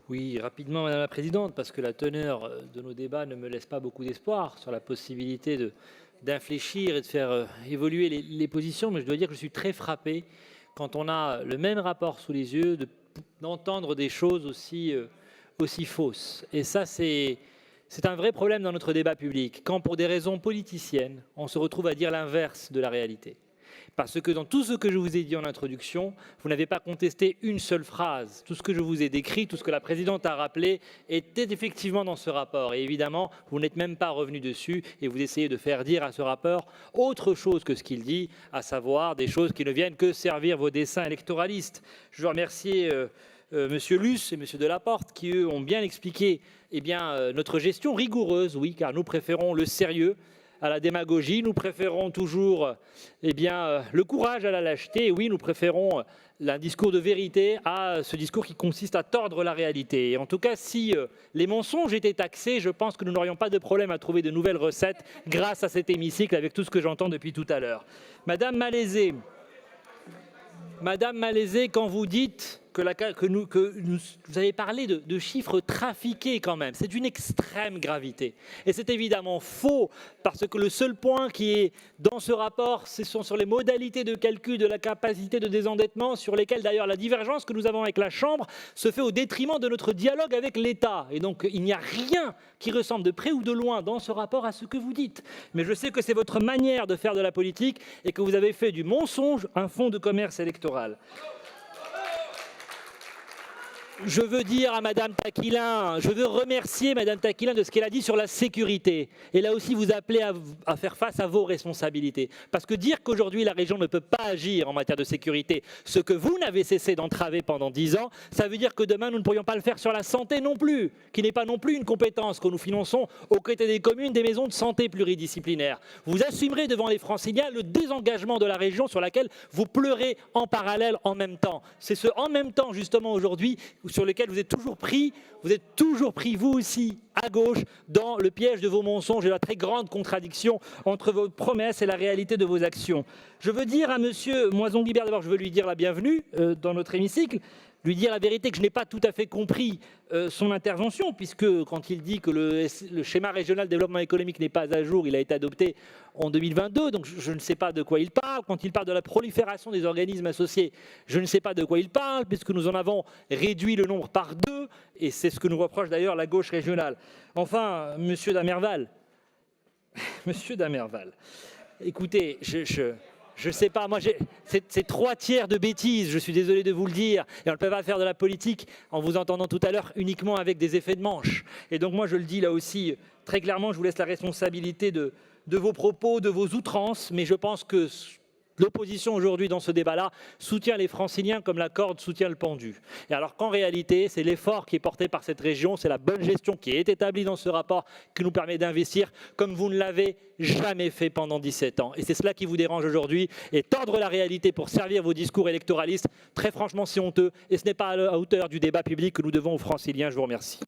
Oui, rapidement, Madame la Présidente, parce que la teneur de nos débats ne me laisse pas beaucoup d'espoir sur la possibilité d'infléchir et de faire évoluer les positions, mais je dois dire que je suis très frappé quand on a le même rapport sous les yeux d'entendre des choses aussi fausses. Et ça, c'est un vrai problème dans notre débat public, quand pour des raisons politiciennes, on se retrouve à dire l'inverse de la réalité. Parce que dans tout ce que je vous ai dit en introduction, vous n'avez pas contesté une seule phrase. Tout ce que je vous ai décrit, tout ce que la présidente a rappelé, était effectivement dans ce rapport. Et évidemment, vous n'êtes même pas revenu dessus et vous essayez de faire dire à ce rapport autre chose que ce qu'il dit, à savoir des choses qui ne viennent que servir vos desseins électoralistes. Je veux remercier M. Luce et M. Delaporte qui, eux, ont bien expliqué notre gestion rigoureuse, oui, car nous préférons le sérieux à la démagogie, nous préférons toujours le courage à la lâcheté, et oui, nous préférons un discours de vérité à ce discours qui consiste à tordre la réalité. Et en tout cas, si les mensonges étaient taxés, je pense que nous n'aurions pas de problème à trouver de nouvelles recettes grâce à cet hémicycle avec tout ce que j'entends depuis tout à l'heure. Madame Malézé, quand vous dites vous avez parlé de chiffres trafiqués quand même, c'est d'une extrême gravité. Et c'est évidemment faux, parce que le seul point qui est dans ce rapport, ce sont sur les modalités de calcul de la capacité de désendettement, sur lesquelles d'ailleurs la divergence que nous avons avec la Chambre se fait au détriment de notre dialogue avec l'État. Et donc il n'y a rien qui ressemble de près ou de loin dans ce rapport à ce que vous dites. Mais je sais que c'est votre manière de faire de la politique et que vous avez fait du mensonge un fonds de commerce électoral. Je veux dire à Madame Taquilin, je veux remercier Madame Taquilin de ce qu'elle a dit sur la sécurité. Et là aussi, vous appelez à faire face à vos responsabilités. Parce que dire qu'aujourd'hui, la région ne peut pas agir en matière de sécurité, ce que vous n'avez cessé d'entraver pendant 10 ans, ça veut dire que demain, nous ne pourrions pas le faire sur la santé non plus, qui n'est pas non plus une compétence que nous finançons aux côtés des communes, des maisons de santé pluridisciplinaires. Vous assumerez devant les Franciliens le désengagement de la région sur laquelle vous pleurez en parallèle en même temps. C'est ce en même temps, justement, aujourd'hui, sur lequel vous êtes toujours pris vous aussi, à gauche, dans le piège de vos mensonges et la très grande contradiction entre vos promesses et la réalité de vos actions. Je veux dire à M. Moison-Guibert, d'abord, je veux lui dire la bienvenue dans notre hémicycle, lui dire la vérité que je n'ai pas tout à fait compris son intervention, puisque quand il dit que le schéma régional de développement économique n'est pas à jour, il a été adopté en 2022, donc je ne sais pas de quoi il parle. Quand il parle de la prolifération des organismes associés, je ne sais pas de quoi il parle, puisque nous en avons réduit le nombre par 2, et c'est ce que nous reproche d'ailleurs la gauche régionale. Enfin, Monsieur Damerval, écoutez, je ne sais pas, moi c'est 3 tiers de bêtises, je suis désolé de vous le dire, et on ne peut pas faire de la politique en vous entendant tout à l'heure uniquement avec des effets de manche. Et donc moi je le dis là aussi très clairement, je vous laisse la responsabilité de vos propos, de vos outrances, mais je pense que l'opposition aujourd'hui dans ce débat-là soutient les Franciliens comme la corde soutient le pendu. Et alors qu'en réalité, c'est l'effort qui est porté par cette région, c'est la bonne gestion qui est établie dans ce rapport qui nous permet d'investir comme vous ne l'avez jamais fait pendant 17 ans. Et c'est cela qui vous dérange aujourd'hui. Et tordre la réalité pour servir vos discours électoralistes, très franchement, c'est honteux. Et ce n'est pas à la hauteur du débat public que nous devons aux Franciliens. Je vous remercie.